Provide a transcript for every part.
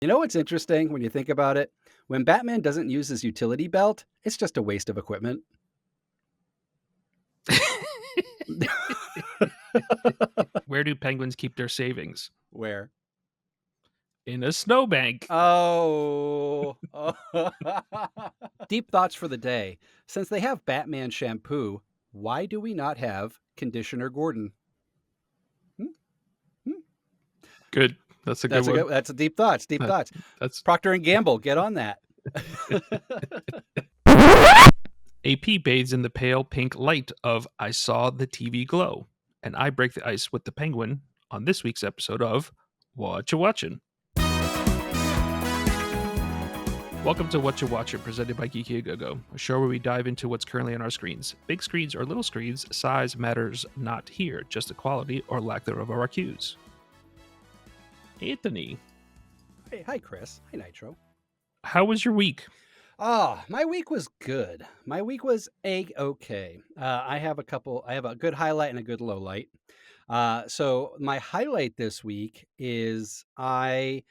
You know what's interesting when you think about it? When Batman doesn't use his utility belt, it's just a waste of equipment. Where do penguins keep their savings? Where? In a snowbank. Oh. Deep thoughts for the day. Since they have Batman shampoo, why do we not have Conditioner Gordon? Hmm? Hmm? Good. That's a good one. That's a deep thoughts. Deep thoughts. That's Procter and Gamble, get on that. AP bathes in the pale pink light of I Saw the TV Glow, and I break the ice with the penguin on this week's episode of Whatcha Watchin. Welcome to Whatcha Watchin, presented by Geeky, a show where we dive into what's currently on our screens. Big screens or little screens, size matters not here, just the quality or lack thereof of our cues. Anthony. Hey, hi, Chris. Hi, Nitro. How was your week? My week was good. My week was okay. I have a good highlight and a good low light. So my highlight this week is uh,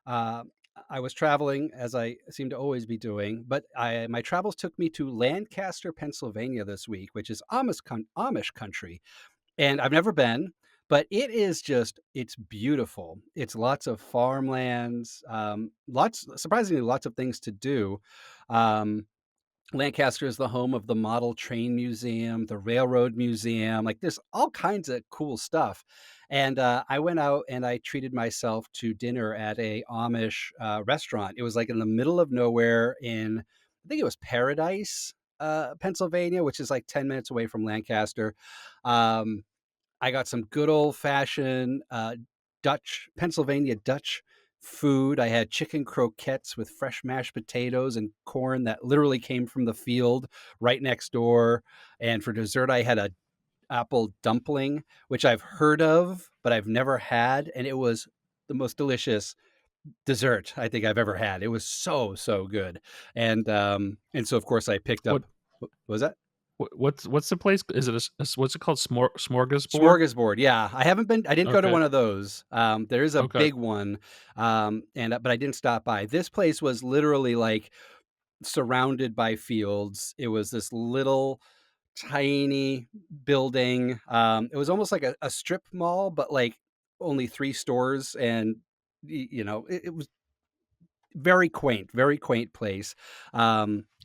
I was traveling, as I seem to always be doing, but my travels took me to Lancaster, Pennsylvania this week, which is Amish country. And I've never been, but it's beautiful. It's lots of farmlands, surprisingly, lots of things to do. Um, Lancaster is the home of the Model Train Museum, the Railroad Museum. Like there's all kinds of cool stuff. And I went out and I treated myself to dinner at a Amish restaurant. It was like in the middle of nowhere I think it was Paradise, Pennsylvania, which is like 10 minutes away from Lancaster. Um, I got some good old fashioned Pennsylvania Dutch food. I had chicken croquettes with fresh mashed potatoes and corn that literally came from the field right next door. And for dessert, I had a apple dumpling, which I've heard of, but I've never had. And it was the most delicious dessert I think I've ever had. It was so good. And so of course I picked up, What what was that? what's the place? Is it what's it called? Smorgasbord? Smorgasbord. Yeah. I didn't go to Okay. one of those. There is a Okay. big one. But I didn't stop by. This place was literally like surrounded by fields. It was this little tiny building. It was almost like a strip mall, but like only 3 stores. And, it was very quaint place.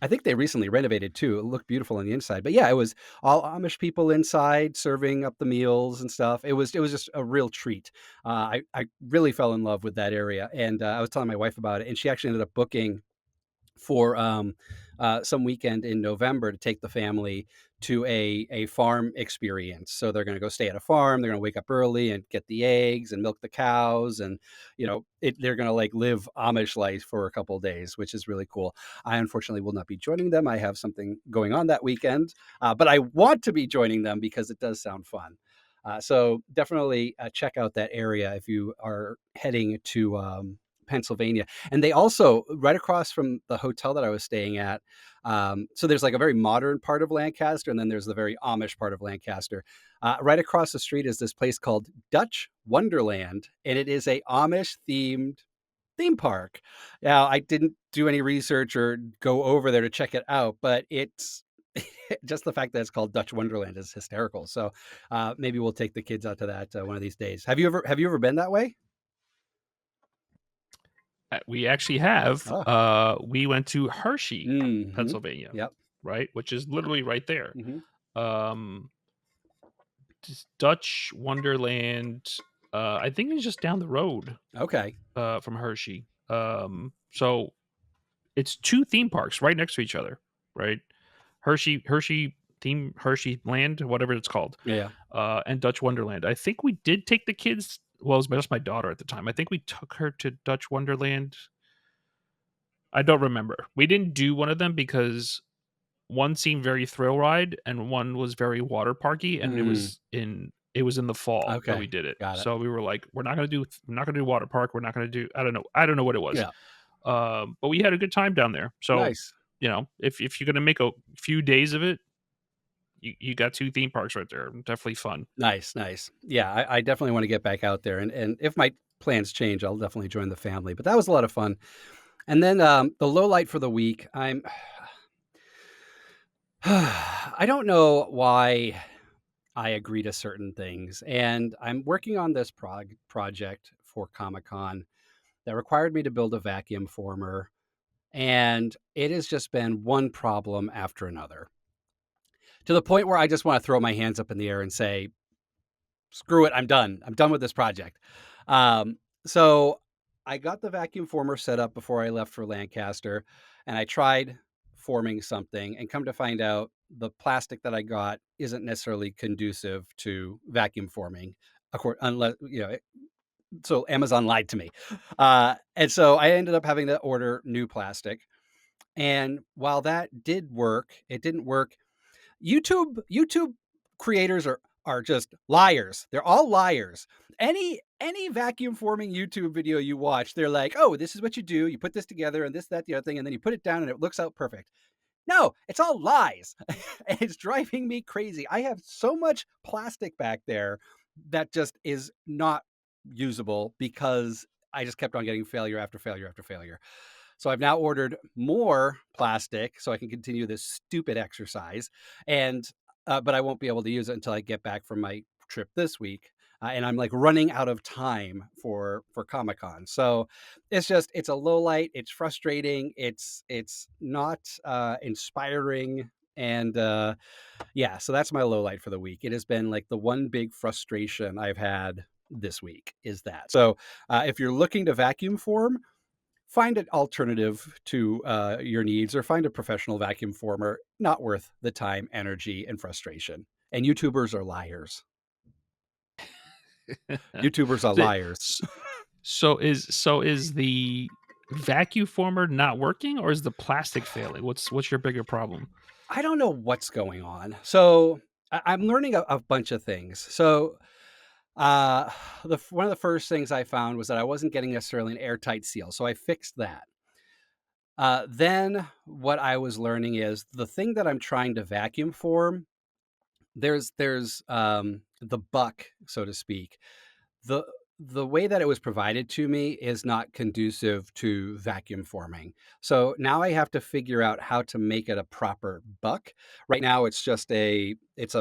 I think they recently renovated too. It looked beautiful on the inside. But yeah, it was all Amish people inside serving up the meals and stuff. It was just a real treat. I really fell in love with that area, and I was telling my wife about it, and she actually ended up booking for some weekend in November to take the family to a farm experience. So they're going to go stay at a farm. They're going to wake up early and get the eggs and milk the cows, and they're going to like live Amish life for a couple of days, which is really cool. I unfortunately will not be joining them. I have something going on that weekend, but I want to be joining them because it does sound fun. So definitely check out that area if you are heading to Pennsylvania. And they also, right across from the hotel that I was staying at, so there's like a very modern part of Lancaster, and then there's the very Amish part of Lancaster. Right across the street is this place called Dutch Wonderland, and it is a Amish themed theme park. Now, I didn't do any research or go over there to check it out, but it's just the fact that it's called Dutch Wonderland is hysterical. So maybe we'll take the kids out to that one of these days. Have you ever been that way? We actually have. Oh. We went to Hershey, Mm-hmm. Pennsylvania, Yep. right, which is literally right there. Mm-hmm. Um, Dutch Wonderland. I think it's just down the road Okay. from Hershey. So it's two theme parks right next to each other, right? Hershey Land, whatever it's called, Yeah. and Dutch Wonderland. I think we did take the kids. Well, it was just my daughter at the time. I think we took her to Dutch Wonderland. I don't remember. We didn't do one of them because one seemed very thrill ride and one was very water parky, and Mm. it was in the fall that we Okay. did it. Got it. So we were like, we're not gonna do water park. We're not gonna do I don't know what it was. Yeah. But we had a good time down there. So Nice. if you're gonna make a few days of it, you got two theme parks right there. Definitely fun. Nice. Nice. Yeah. I definitely want to get back out there. And if my plans change, I'll definitely join the family. But that was a lot of fun. And then the low light for the week, I don't know why I agree to certain things. And I'm working on this project for Comic Con that required me to build a vacuum former. And it has just been one problem after another to the point where I just want to throw my hands up in the air and say, screw it, I'm done. I'm done with this project. So I got the vacuum former set up before I left for Lancaster, and I tried forming something, and come to find out the plastic that I got isn't necessarily conducive to vacuum forming. Unless so Amazon lied to me, and so I ended up having to order new plastic. And while that did work, it didn't work. YouTube creators are just liars. They're all liars. Any vacuum forming YouTube video you watch, they're like, "Oh, this is what you do. You put this together and this, that, the other thing, and then you put it down and it looks out perfect." No, it's all lies. And it's driving me crazy. I have so much plastic back there that just is not usable because I just kept on getting failure after failure after failure. So I've now ordered more plastic so I can continue this stupid exercise, and but I won't be able to use it until I get back from my trip this week. And I'm like running out of time for Comic Con, so it's a low light. It's frustrating. It's not inspiring, and yeah. So that's my low light for the week. It has been like the one big frustration I've had this week is that. So if you're looking to vacuum form, find an alternative to your needs, or find a professional vacuum former. Not worth the time, energy, and frustration. And YouTubers are liars. YouTubers are The liars. s so is the vacuum former not working, or is the plastic failing? What's your bigger problem? I don't know what's going on. So I'm learning a bunch of things. So uh, one of the first things I found was that I wasn't getting necessarily an airtight seal. So I fixed that. Then what I was learning is the thing that I'm trying to vacuum form, there's the buck, so to speak. The the way that it was provided to me is not conducive to vacuum forming. So now I have to figure out how to make it a proper buck. Right now it's a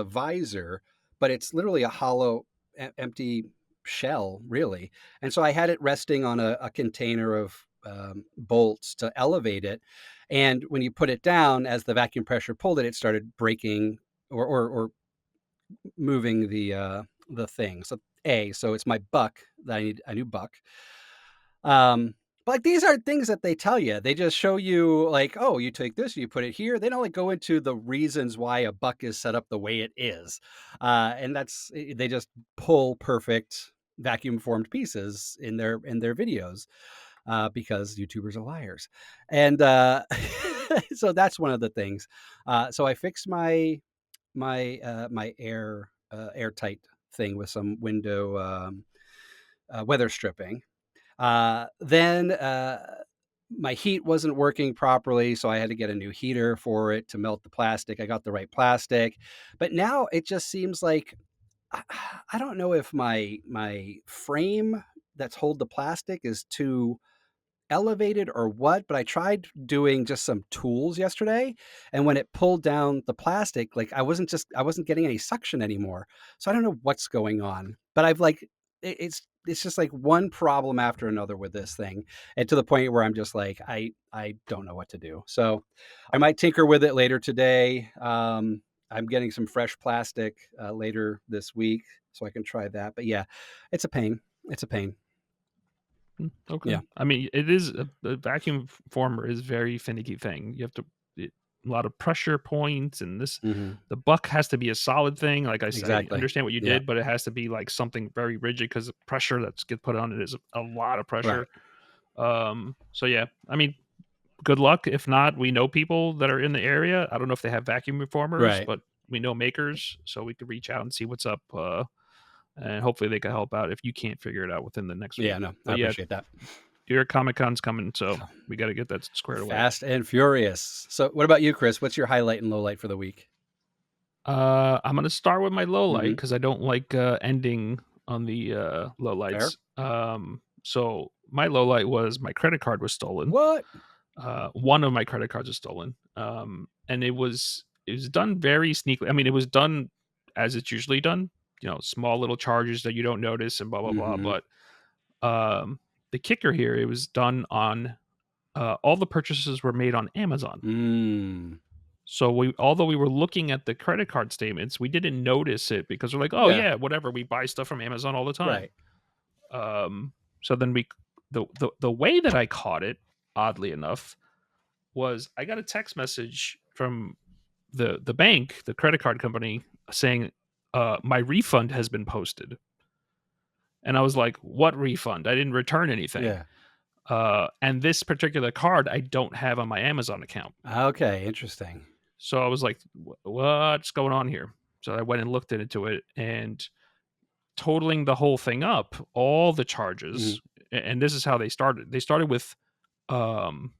visor, but it's literally a hollow empty shell, really. And so I had it resting on a container of bolts to elevate it. And when you put it down, as the vacuum pressure pulled it, it started breaking or moving the thing. So it's my buck that I need a new buck. But like these are things that they tell you. They just show you like, oh, you take this, you put it here. They don't like go into the reasons why a buck is set up the way it is, and they just pull perfect vacuum formed pieces in their videos because YouTubers are liars, and so that's one of the things. So I fixed my airtight thing with some window weather stripping. Then my heat wasn't working properly, so I had to get a new heater for it to melt the plastic. I got the right plastic, but now it just seems like I, I don't know if my frame that's hold the plastic is too elevated or what, but I tried doing just some tools yesterday, and when it pulled down the plastic, like I wasn't getting any suction anymore. So I don't know what's going on, but I've like it's just like one problem after another with this thing, and to the point where I'm just like I don't know what to do. So I might tinker with it later today. I'm getting some fresh plastic later this week, so I can try that. But yeah, it's a pain. It's a pain. Okay. Yeah. I mean, it is a vacuum former is very finicky thing. You have to it, a lot of pressure points, and this Hmm. the buck has to be a solid thing. Like I said, I Exactly. understand what you Yeah. did, but it has to be like something very rigid because the pressure that's get put on it is a lot of Right. pressure. So yeah, I mean, good luck. If not, we know people that are in the area. I don't know if they have vacuum reformers, Right. but we know makers, so we could reach out and see what's up. And hopefully they can help out if you can't figure it out within the next Yeah, week. no, I But yeah, appreciate that. your Comic Con's coming, so So, we got to get that squared away. Fast and Furious. So, what about you, Chris? What's your highlight and low light for the week? I'm gonna start with my low light Mhm. because I don't like ending on the low Fair? lights. So my low light was my credit card was stolen. What? One of my credit cards was stolen, and it was done very sneakily. I mean, it was done as it's usually done, small little charges that you don't notice and blah blah blah. Mhm. But the kicker here, it was done on all the purchases were made on Amazon. Mm. So although we were looking at the credit card statements, we didn't notice it because we're like, oh Yeah. yeah, whatever. We buy stuff from Amazon all the time. Right. Um, so then the way that I caught it, oddly enough, was I got a text message from the bank, the credit card company, saying my refund has been posted, and I was like, "What refund? I didn't return anything." Yeah. And this particular card I don't have on my Amazon account, Okay, interesting. so I was like, What's going on here?" So I went and looked into it, and totaling the whole thing up, all the Mhm. charges, and this is how they started. They started with um,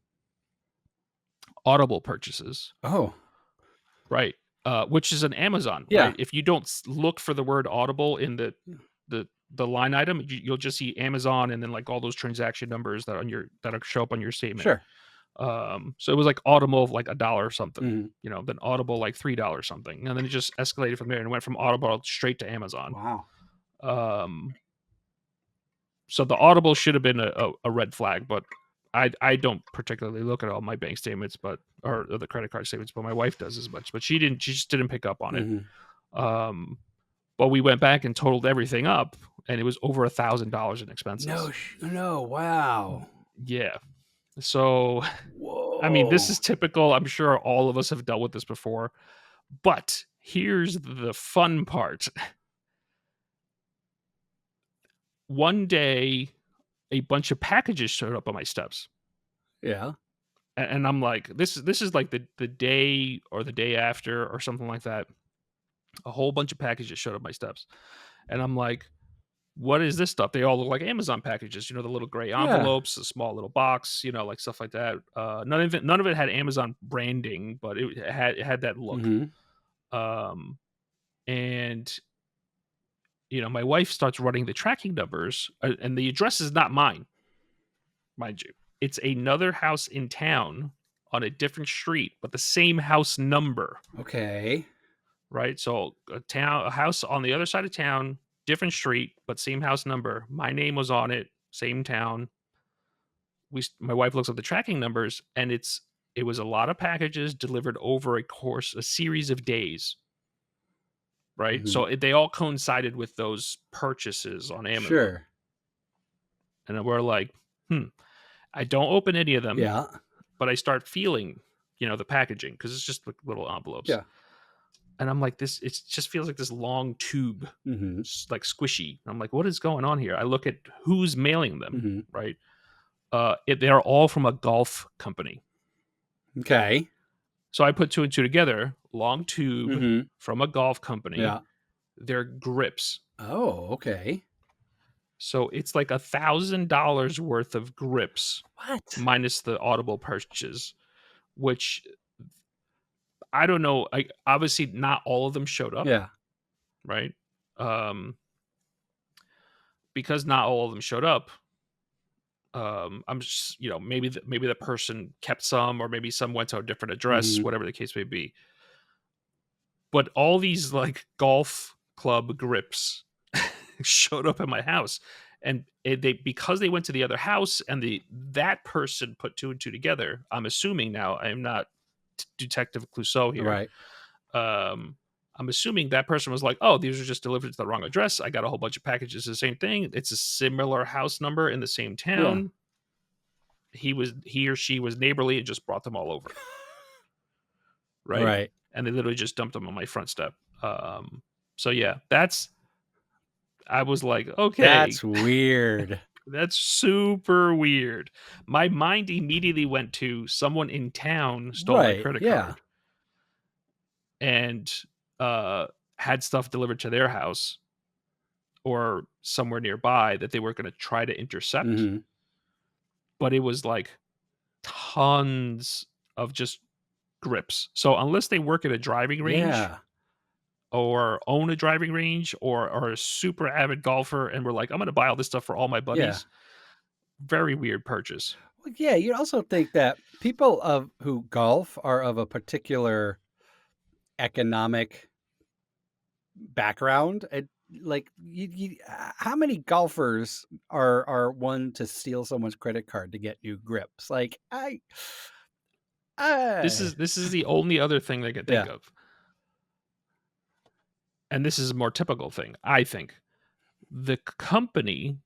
Audible purchases. Oh, Right, which is an Amazon, yeah. right? If you don't look for the word audible in the line item, you'll just see Amazon and then like all those transaction numbers that show up on your statement. Sure. So it was like Audible like a dollar something, Mhm. then Audible like $3 something, and then it just escalated from there and went from Audible straight to Amazon. Wow. Um, so the Audible should have been a red flag, but I don't particularly look at all my bank statements, or the credit card statements, but my wife does as much. But she didn't. She just didn't pick up on it. Mhm. Um, but we went back and totaled everything up, and it was over $1,000 in No, expenses. no, wow. Yeah. So, I mean, this Whoa. is typical. I'm sure all of us have dealt with this before. But here's the fun part. One day, a bunch of packages showed up on my steps. Yeah. And I'm like, this is like the day or the day after or something like that. A whole bunch of packages showed up my steps, and I'm like, what is this stuff? They all look like Amazon packages, the little gray Yeah. envelopes, a small little box, like stuff like that. None of it had Amazon branding, but it had that look. Mhm. Um, and my wife starts running the tracking numbers, and the address is not mine, mind you. It's another house in town on a different street, but the same house number. Okay. Right? So a house on the other side of town, different street, but same house number. My name was on it, same town. My wife looks up the tracking numbers, and it was a lot of packages delivered over a series of days. Right? Mhm. So they all coincided with those purchases on Amazon. Sure. And then we're like, I don't open any of them, Yeah. but I start feeling, the packaging because it's just like little envelopes. Yeah. And I'm like, it just feels like this long tube, Mhm. like squishy. I'm like, what is going on here? I look at who's mailing them, Mhm. right? They're all from a golf company. Okay. So I put two and two together. Long tube Mhm. from a golf company. Yeah. They're grips. Oh, okay. So it's like $1,000 worth of grips What? minus the Audible purchase, which I don't know. Obviously not all of them showed up, Yeah. right? Um, because not all of them showed up, I'm just, maybe the person kept some, or maybe some went to a different address, Mhm. whatever the case may be. But all these like golf club grips showed up at my house, and because they went to the other house, and that person put two and two together. I'm assuming now. I am not Detective Clouseau here. Right. Um, I'm assuming that person was like, "Oh, these are just delivered to the wrong address. I got a whole bunch of packages, the same thing. It's a similar house number in the same Yeah. town." He or she was neighborly and just brought them all over, right? Right. And they literally just dumped them on my front step. So yeah, I was like, okay, That's weird. that's super weird. My mind immediately went to someone in town stole my Right. credit Yeah. card and uh had stuff delivered to their house or somewhere nearby that they were going to try to intercept, Mhm. but it was like tons of just grips. So unless they work at a driving range Yeah. or own a driving range or are a super avid golfer and we're like, I'm going to buy all this stuff for all my Yeah. buddies, very weird purchase. Well, yeah, you'd also think that people of who golf are of a particular economic background. And like, how many golfers are one to steal someone's credit card to get new grips? Like, I This is the only other thing I can think yeah. of. And this is a more typical thing, I think. The company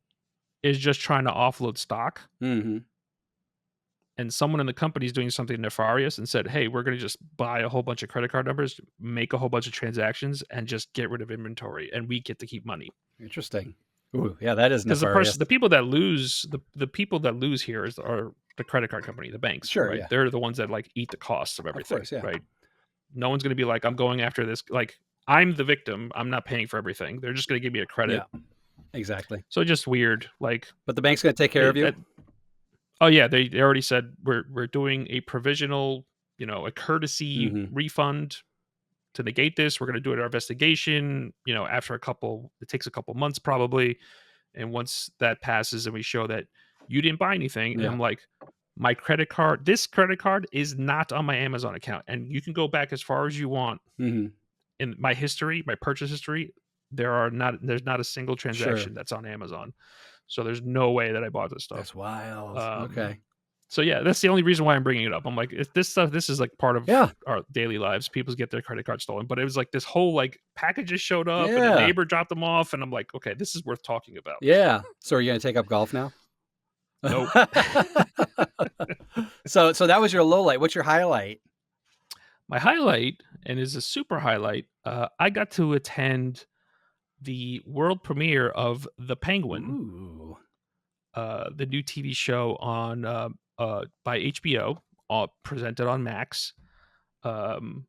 is just trying to offload stock, Hmm. and someone in the company is doing something nefarious and said, "Hey, we're going to just buy a whole bunch of credit card numbers, make a whole bunch of transactions, and just get rid of inventory, and we get to keep money." Interesting. Ooh, yeah, that is Because nefarious. the people that lose the people that lose here are the credit card company, the banks, Sure, right? yeah, They're the ones that like eat the costs of of everything, course, yeah, right? No one's going to be like, "I'm going after this." Like, I'm the victim. I'm not paying for everything. They're just going to give me a credit. yeah, exactly. So just weird. Like, But the bank's going to take care of you. that. Oh yeah, they already said we're doing a provisional, a courtesy Hmm. refund to negate this. We're going to do our investigation. After it takes a couple months probably, and once that passes and we show that you didn't buy anything, and Yeah. I'm like, this credit card is not on my Amazon account, and you can go back as far as you want Hmm. in my history, my purchase history. There's not a single Sure. transaction that's on Amazon, so there's no way that I bought this stuff. That's wild. Um, Okay. so yeah, that's the only reason why I'm bringing it up. I'm like, if this stuff, this is like part of Yeah. our daily lives. People get their credit card stolen, but it was like this whole like packages showed up and a Yeah. neighbor dropped them off, and I'm like, okay, this is worth talking about. Yeah. So are you going to take up golf now? Nope. So that was your low light. What's your highlight? My highlight, and is a super highlight, I got to attend the world premiere of The Penguin, Ooh. the new TV show on by HBO, presented on Max. Um,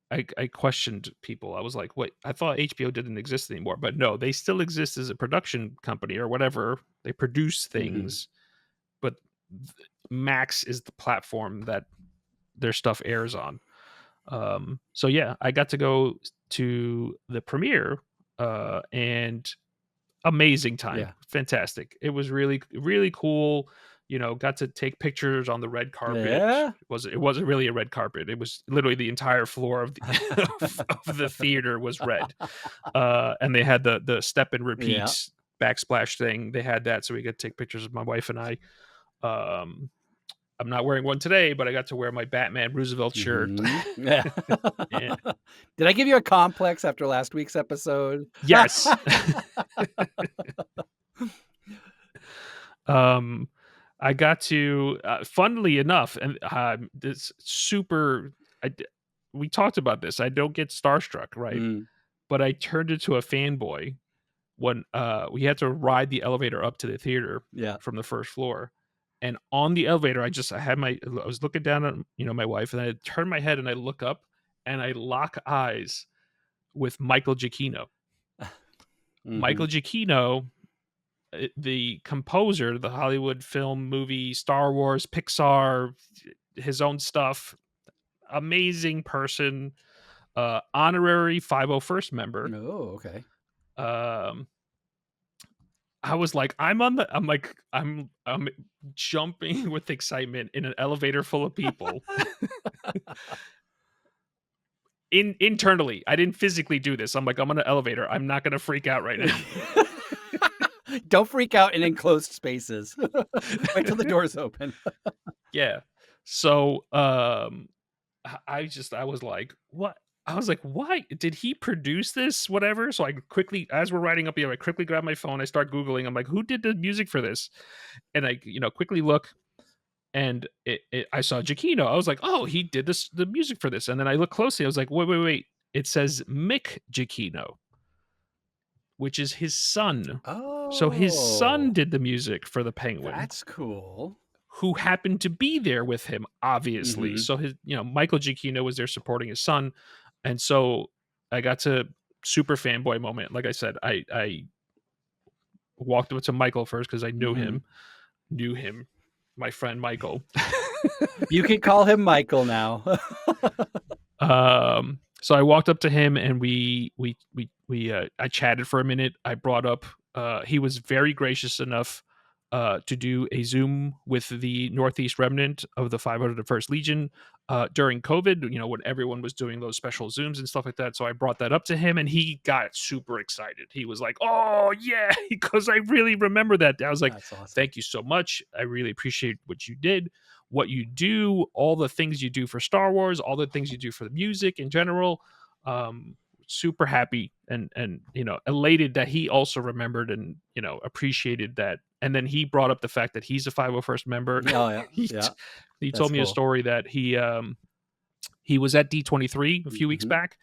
I questioned people. I was like, "Wait, I thought HBO didn't exist anymore." But no, they still exist as a production company or whatever. They produce Hmm. things, but Max is the platform that their stuff airs on. So yeah, I got to go to the premiere, and amazing time, Yeah. fantastic. It was really really cool. Got to take pictures on the red carpet. Yeah. It wasn't really a red carpet. It was literally the entire floor of of the theater was red. And they had the step and Yeah. repeat backsplash thing. They had that, so we could take pictures of my wife and I. Um, I'm not wearing one today, but I got to wear my Batman Roosevelt shirt. Yeah. Yeah. Did I give you a complex after last week's episode? Yes. um, I got to, funnily enough, and this super. I d- we talked about this. I don't get starstruck, right? Mm, But I turned into a fanboy when we had to ride the elevator up to the theater yeah. from the first floor. And on the elevator, I was looking down at my wife, and I turn my head and I look up and I lock eyes with Michael Giacchino. Hmm. Michael Giacchino, the composer, the Hollywood film, movie, Star Wars, Pixar, his own stuff, amazing person, honorary 501st member. Oh, okay. Um, I was like, I'm jumping with excitement in an elevator full of people. Internally, I didn't physically do this. I'm like, I'm on an elevator. I'm not gonna freak out right now. Don't freak out in enclosed spaces. Wait till the doors open. Yeah. So, I was like, "What?" I was like, "Why did he produce this?" Whatever. So I quickly, as we're riding up here, I quickly grab my phone. I start googling. I'm like, "Who did the music for this?" And I, quickly look, and I saw Giacchino. I was like, "Oh, he did the music for this." And then I look closely. I was like, "Wait, wait, wait!" It says Mick Giacchino, which is his son. So his son Oh, did the music for the Penguin, that's cool. who happened to be there with him, obviously. Hmm. So Michael Giacchino was there supporting his son, and so I got to super fanboy moment. Like I said, I walked up to Michael first because I Hmm. knew him, my friend Michael. You can call him Michael now. So I walked up to him and I chatted for a minute. I brought up. He was very gracious enough to do a Zoom with the Northeast Remnant of the 501st Legion during COVID, when everyone was doing those special Zooms and stuff like that. So I brought that up to him and he got super excited. He was like, "Oh, yeah," because I really remember that. I was like, That's awesome. "Thank you so much. I really appreciate what you did, what you do, all the things you do for Star Wars, all the things you do for the music in general." Um, Super happy and elated that he also remembered and appreciated that. And then he brought up the fact that he's a 501st member. Oh, yeah, he yeah, t- he that's told me a cool. story that he was at D23 a few weeks Mhm, back,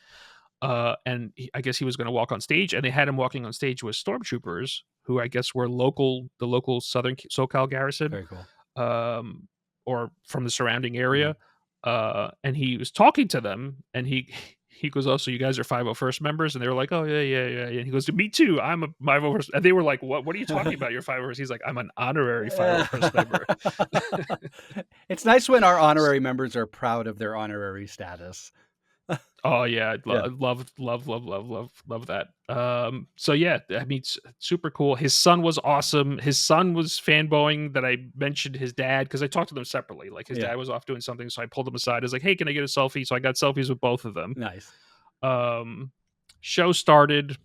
and I guess he was going to walk on stage, and they had him walking on stage with stormtroopers who I guess were the local Southern SoCal garrison, very cool. um, or from the surrounding Mhm. area. And he was talking to them, and he goes, "Oh, so you guys are 501st members?" And they were like, "Oh, yeah, yeah, yeah, yeah." And he goes, "Me too. I'm a 501st." And they were like, "What? What are you talking about? You're 501st?" He's like, "I'm an honorary Yeah. 501st member." It's nice when our honorary members are proud of their honorary status. Oh yeah, Yeah, I love that. So yeah, I mean, super cool. His son was awesome. His son was fanboying that I mentioned his dad because I talked to them separately. Like his yeah, dad was off doing something, so I pulled him aside. I was like, "Hey, can I get a selfie?" So I got selfies with both of them. nice. Um, Show started,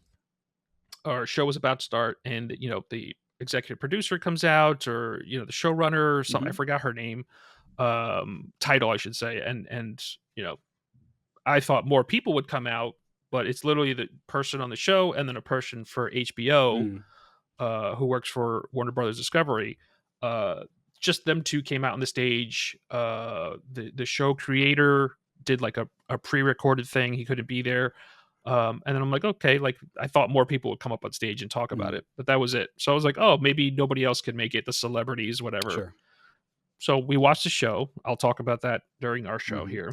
or show was about to start, and the executive producer comes out, or the showrunner, or something. I Mhm, forgot her name, title I should say, and you know I thought more people would come out, but it's literally the person on the show and then a person for HBO, mm, who works for Warner Brothers Discovery. Uh, just them two came out on the stage. The show creator did like a pre-recorded thing. He couldn't be there. And then I'm like, okay, like I thought more people would come up on stage and talk about mm, it, but that was it. So I was like, oh, maybe nobody else can make it, the celebrities, whatever. sure. So we watched the show. I'll talk about that during our show Mhm. here.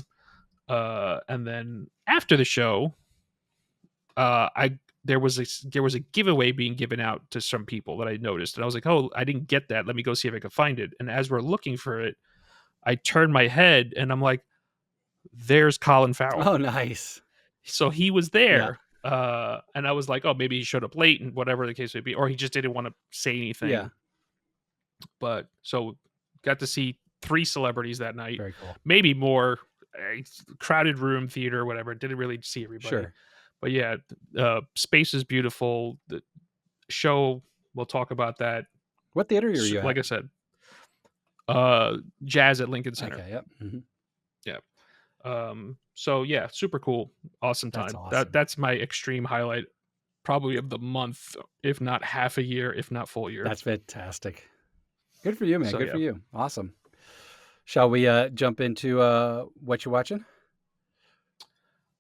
And then after the show, I there was a giveaway being given out to some people that I noticed, and I was like, "Oh, I didn't get that. Let me go see if I can find it." And as we're looking for it, I turned my head and I'm like, "There's Colin Farrell." Oh, nice. So he was Yeah, there, and I was like, "Oh, maybe he showed up late and whatever the case may be, or he just didn't want to say yeah, anything." But so got to see 3 celebrities that night, very cool. maybe more. Crowded room, theater, whatever. Didn't really see everybody, Sure. but yeah, space is beautiful. The show, we'll talk about that. What theater are you Like at? I said, jazz at Lincoln Center. Okay, yep, mhm. Yeah. So yeah, super cool, awesome That's time. awesome. That's my extreme highlight, probably of the month, if not half a year, if not full year. That's fantastic. Good for you, man, So good for yeah. you. Awesome. Shall we, jump into, what you watching?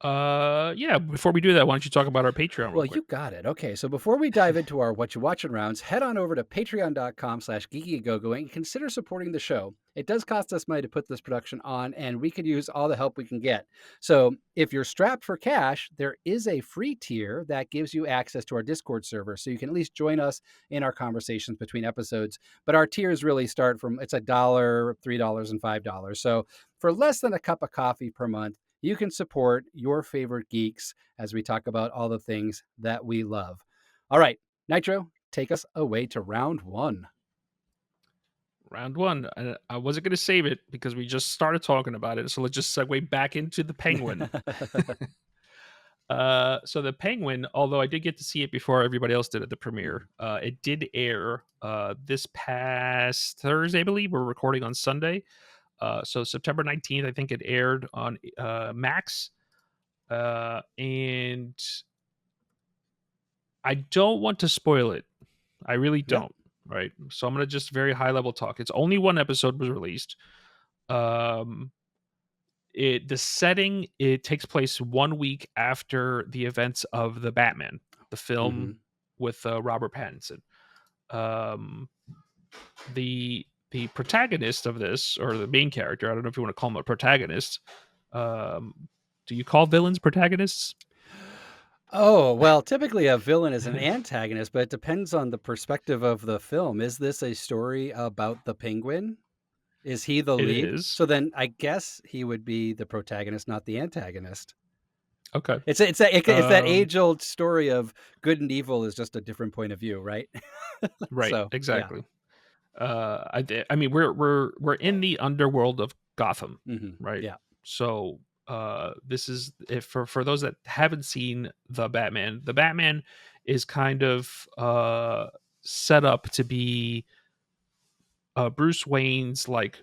Yeah. Before we do that, why don't you talk about our Patreon real Well, quick? you got it. Okay, so before we dive into our What You Watching rounds, head on over to patreon.com/geekyagogo and consider supporting the show. It does cost us money to put this production on, and we could use all the help we can get. So if you're strapped for cash, there is a free tier that gives you access to our Discord server, so you can at least join us in our conversations between episodes. But our tiers really start from it's $1, $3, and $5. So for less than a cup of coffee per month, you can support your favorite geeks as we talk about all the things that we love. All right, Nitro, take us away to round one. Round one. I wasn't going to save it because we just started talking about it. So let's just segue back into the Penguin. So the Penguin, although I did get to see it before everybody else did at the premiere, it did air this past Thursday, I believe. We're recording on Sunday. So September 19th, I think it aired on Max. And I don't want to spoil it. I really Yep. don't. Right. So I'm going to just very high level talk. It's only one episode was released. Um, the setting, it takes place 1 week after the events of the Batman, the film Hmm. with Robert Pattinson. Um, the protagonist of this, or the main character, I don't know if you want to call him a protagonist. Um, do you call villains protagonists? Oh, well, typically a villain is an antagonist, but it depends on the perspective of the film. Is this a story about the penguin? Is he the It lead? is. So then I guess he would be the protagonist, not the antagonist. Okay. It's that Um, age old story of good and evil is just a different point of view, right? right. So yeah. Exactly. I mean, we're in the underworld of Gotham, Mhm. right? Yeah. So this is, if for those that haven't seen the Batman is kind of set up to be Bruce Wayne's like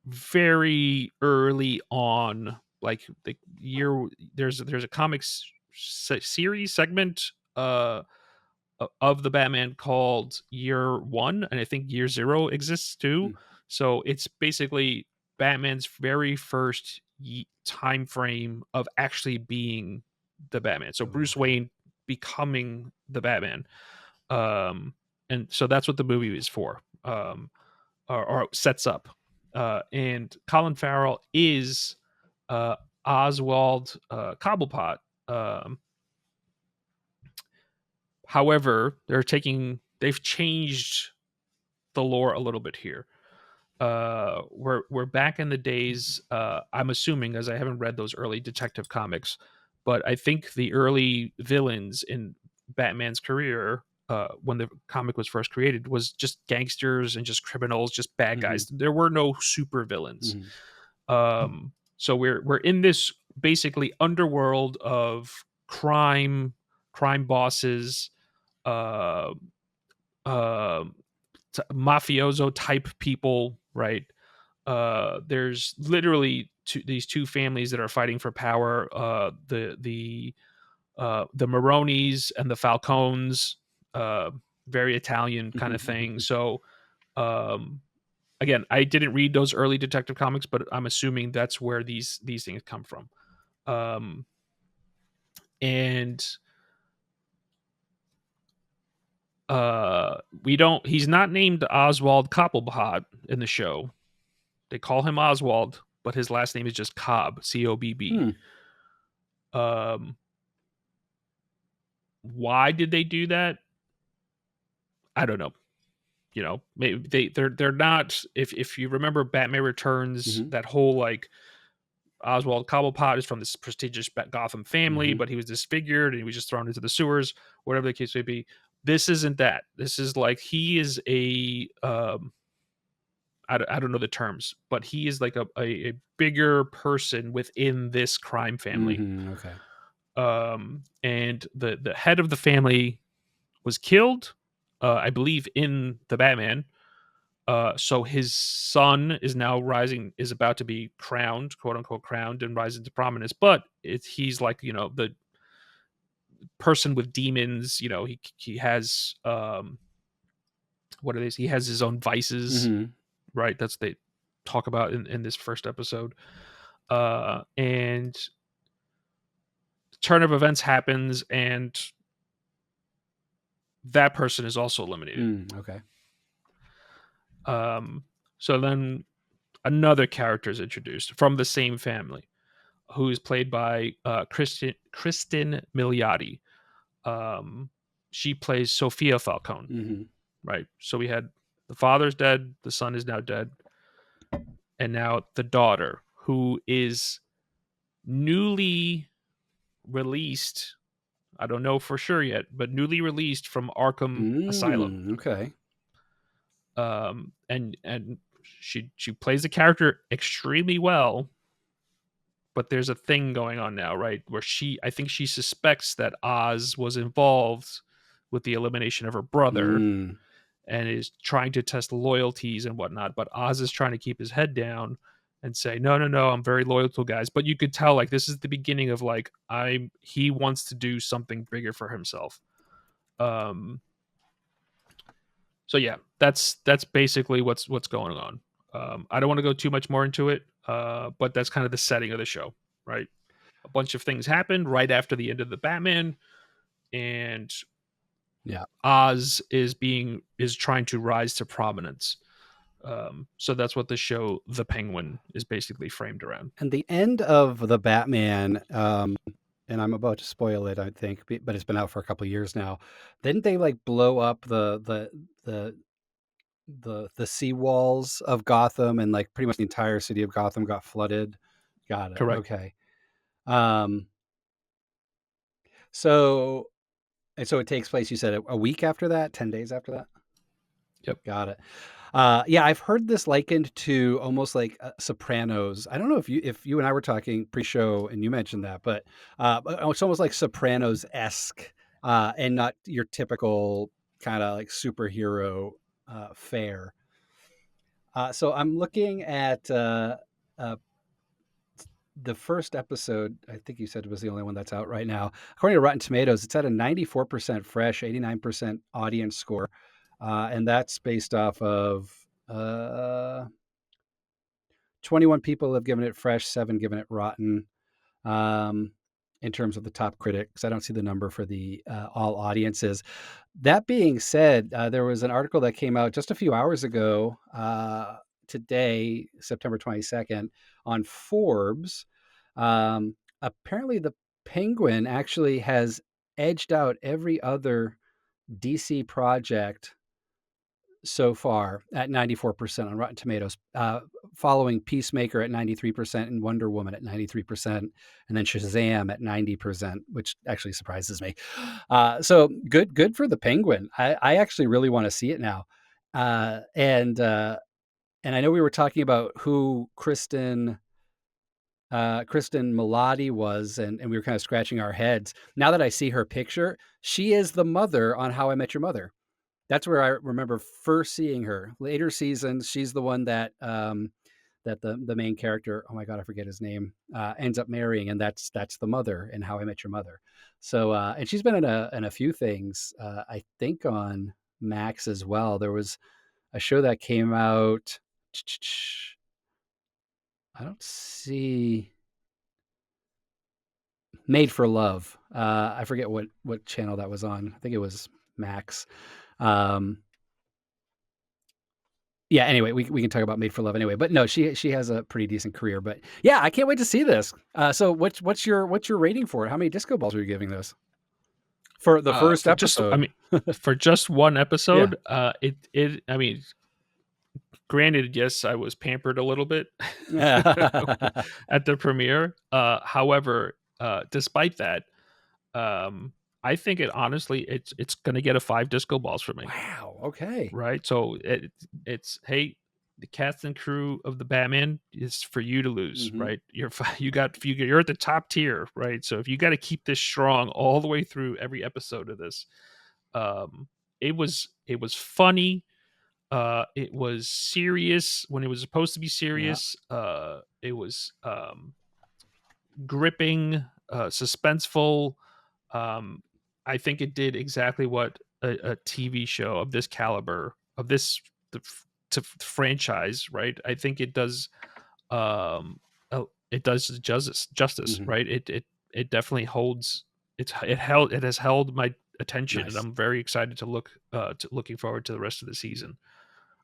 very early on, like the year, there's a comics series segment of the Batman called Year One, and I think Year Zero exists too. Mm. So it's basically Batman's very first time frame of actually being the Batman. So Oh, Bruce okay. Wayne becoming the Batman, um, and so that's what the movie is for, or sets up. And Colin Farrell is uh, Oswald Cobblepot. Um, However, they've changed the lore a little bit here. We're back in the days. I'm assuming, as I haven't read those early detective comics, but I think the early villains in Batman's career, when the comic was first created, was just gangsters and just criminals, just bad Mhm. guys. There were no super villains. Mhm. So we're in this basically underworld of crime bosses, uh, uh, mafioso type people, right? There's literally these two families that are fighting for power. The Maronis and the Falcones. Uh, Very Italian kind of thing. So um, again, I didn't read those early detective comics, but I'm assuming that's where these things come from. Um, and we don't. He's not named Oswald Cobblepot in the show. They call him Oswald, but his last name is just Cobb, Cobb. Hmm. Um, why did they do that? I don't know. You know, maybe they're not. If you remember Batman Returns, Mhm. that whole like Oswald Cobblepot is from this prestigious Gotham family, Mhm. but he was disfigured and he was just thrown into the sewers, whatever the case may be. This isn't that. This is like he is a I don't know the terms, but he is like a bigger person within this crime family. Mhm. Okay. And the head of the family was killed, I believe, in the Batman. So his son is now rising, is about to be crowned, quote unquote, crowned, and rise into prominence. But he's like, you know, the person with demons. You know, he has what it is. He has his own vices, Mhm. right? That's they talk about in this first episode. And turn of events happens, and that person is also eliminated. Mm. Okay. Um, so then another character is introduced from the same family, who is played by Kristen Milioti. Um, she plays Sophia Falcone, Mhm. right? So we had the father's dead, the son is now dead, and now the daughter, who is newly released. I don't know for sure yet, but newly released from Arkham Asylum. Mm. Okay. And she plays the character extremely well, but there's a thing going on now, right? Where I think she suspects that Oz was involved with the elimination of her brother Mm. and is trying to test loyalties and whatnot. But Oz is trying to keep his head down and say, no, no, no, I'm very loyal to guys. But you could tell like this is the beginning of like he wants to do something bigger for himself. Um so yeah, that's basically what's going on. I don't want to go too much more into it, but that's kind of the setting of the show, right? A bunch of things happened right after the end of the Batman, and Yeah. Oz is trying to rise to prominence. So that's what the show The Penguin is basically framed around. And the end of the Batman, and I'm about to spoil it, I think, but it's been out for a couple of years now. Didn't they like blow up the the seawalls of Gotham, and like pretty much the entire city of Gotham got flooded? Got it. Correct. Okay. Um, so and so it takes place, you said a week after that, 10 days after that? Yep. Got it. Yeah, I've heard this likened to almost like Sopranos. I don't know if you and I were talking pre-show and you mentioned that, but it's almost like Sopranos-esque, and not your typical kind of like superhero fare. So I'm looking at uh, the first episode. I think you said was the only one that's out right now. According to Rotten Tomatoes, it's at a 94% fresh, 89% audience score, and that's based off of uh, 21 people have given it fresh, 7 given it rotten. Um, in terms of the top critics, I don't see the number for the all audiences. That being said, there was an article that came out just a few hours ago, today, September 22nd, on Forbes. Apparently, the Penguin actually has edged out every other DC project so far at 94% on Rotten Tomatoes, following Peacemaker at 93% and Wonder Woman at 93%, and then Shazam at 90%, which actually surprises me. So good for the Penguin. I actually really want to see it now. And I know we were talking about who Kristen Milotti was, and we were kind of scratching our heads. Now that I see her picture, she is the mother on How I Met Your Mother. That's where I remember first seeing her. Later seasons, she's the one that that the main character, oh my god, I forget his name, ends up marrying, and that's the mother in How I Met Your Mother. So and she's been in a few things. I think on Max as well. There was a show that came out. I don't see Made for Love. I forget what channel that was on. I think it was Max. Um, yeah, anyway, we can talk about Made for Love anyway. But no, she has a pretty decent career. But yeah, I can't wait to see this. So what's your rating for it? How many disco balls are you giving this for the first For just, I episode? mean, for just one Yeah. episode, I mean, granted, yes, I was pampered a little bit at the premiere. However, despite that, um, I think it honestly, it's gonna get a 5 disco balls for me, Wow. Okay. right? So it's, hey, the cast and crew of the Batman is for you to lose, Hmm. right? You're at the top tier, right? So if you got to keep this strong all the way through every episode of this, um, it was funny. It was serious when it was supposed to be Yeah. serious. It was gripping, suspenseful. Um, I think it did exactly what a TV show of this caliber, of this franchise, right? I think it does. It does justice, Hmm. right? It definitely holds. It has held my attention, and Nice. I'm very excited looking forward to the rest of the season.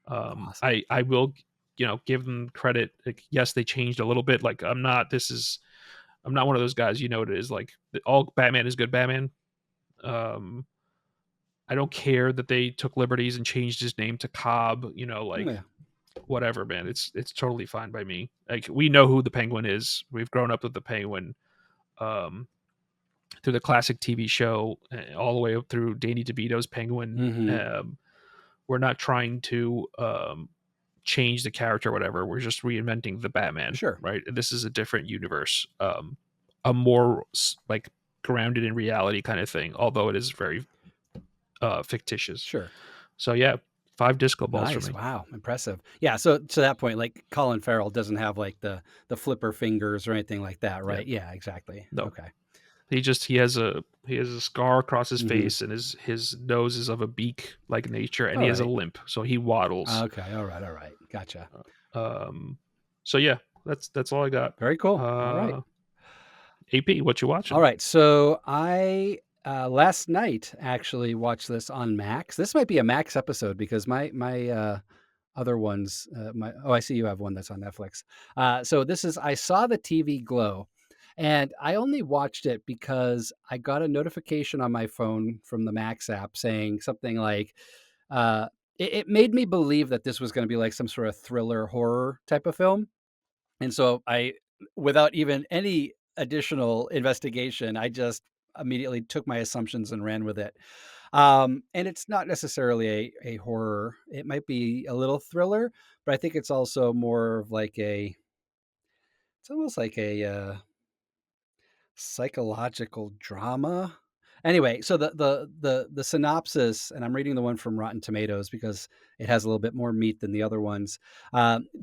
Awesome. I will, give them credit. Like, yes, they changed a little bit. Like, I'm not one of those guys. You know what it is, like, all Batman is good Batman. Um, I don't care that they took liberties and changed his name to Cobb. Like, Yeah. whatever, man. It's totally fine by me. Like, we know who the Penguin is. We've grown up with the Penguin. Um, through the classic TV show, all the way up through Danny DeVito's Penguin. Hmm. We're not trying to change the character or whatever. We're just reinventing the Batman, Sure. right? This is a different universe, a more like grounded in reality kind of thing, although it is very fictitious. Sure. So yeah, 5 disco balls for Nice. me. Wow. Impressive. Yeah. So to that point, like Colin Farrell doesn't have like the flipper fingers or anything like that, Yeah, right? Yeah. Exactly. no, Okay. he has a scar across his Hmm. face, and his nose is of a beak like nature, and All he has a right. limp, so he waddles. Okay. All right. All right. Gotcha. Um, so yeah, that's all I got. Very cool. All right. Uh, AP, what you All watching? right. So I last night actually watched this on Max. This might be a Max episode because my other ones, my oh, I see you have one that's on Netflix. So this is I saw the TV glow, and I only watched it because I got a notification on my phone from the Max app saying something like, uh, it made me believe that this was going to be like some sort of thriller horror type of film. And so without even any additional investigation, I just immediately took my assumptions and ran with it. And it's not necessarily a horror. It might be a little thriller, but I think it's also more of like it's almost like a psychological drama. Anyway, so the synopsis, and I'm reading the one from Rotten Tomatoes because it has a little bit more meat than the other ones.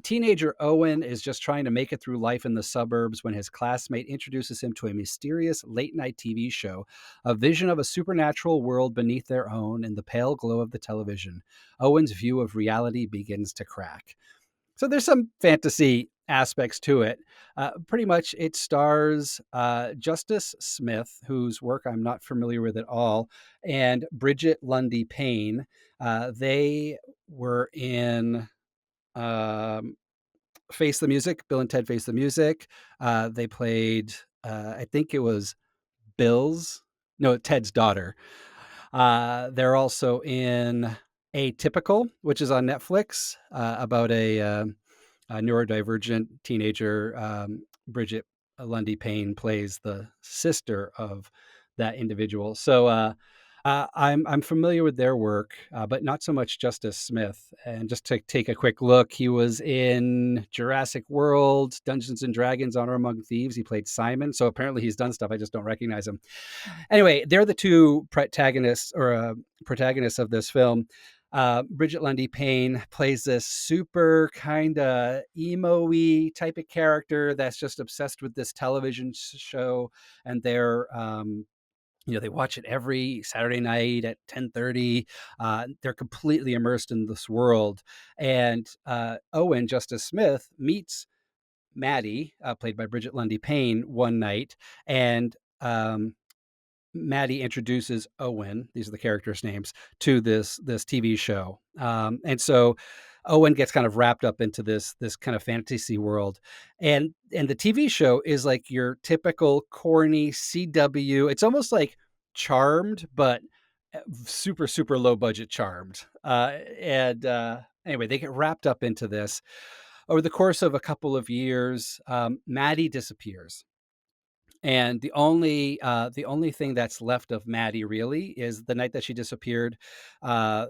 Teenager Owen is just trying to make it through life in the suburbs when his classmate introduces him to a mysterious late night TV show, a vision of a supernatural world beneath their own in the pale glow of the television. Owen's view of reality begins to crack. So there's some fantasy aspects to it. Pretty much, it stars Justice Smith, whose work I'm not familiar with at all, and Bridget Lundy Payne. They were in Face the Music, Bill and Ted Face the Music. They played, I think it was Bill's, no, Ted's daughter. They're also in Atypical, which is on Netflix, about a neurodivergent teenager. Bridget Lundy Payne plays the sister of that individual. So I'm familiar with their work, but not so much Justice Smith. And just to take a quick look, he was in Jurassic World, Dungeons and Dragons: Honor Among Thieves. He played Simon. So apparently he's done stuff. I just don't recognize him. Anyway, they're the two protagonists of this film. Bridget Lundy Payne plays this super kind of emo-y type of character that's just obsessed with this television show, and they watch it every Saturday night at 10:30. They're completely immersed in this world, and Owen Justice Smith meets Maddie, played by Bridget Lundy Payne, one night, and Maddie introduces Owen, these are the characters' names, to this TV show. And so Owen gets kind of wrapped up into this kind of fantasy world. And the TV show is like your typical corny CW. It's almost like Charmed, but super, super low budget Charmed. And Anyway, they get wrapped up into this. Over the course of a couple of years, Maddie disappears, and the only thing that's left of Maddie really is the night that she disappeared. Uh,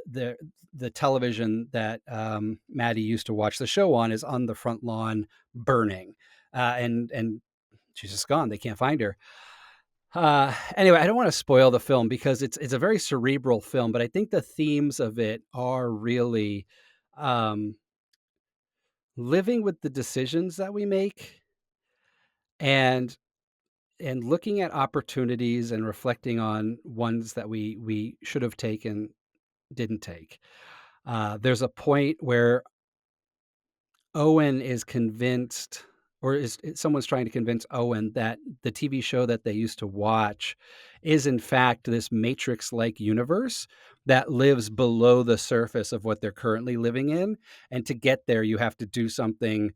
the the television that Maddie used to watch the show on is on the front lawn burning, and she's just gone. They can't find her. Anyway, I don't want to spoil the film because it's a very cerebral film, but I think the themes of it are really um, living with the decisions that we make, and looking at opportunities and reflecting on ones that we should have taken, didn't take. There's a point where Owen is convinced, or someone's trying to convince Owen that the TV show that they used to watch is in fact this Matrix-like universe that lives below the surface of what they're currently living in. And to get there, you have to do something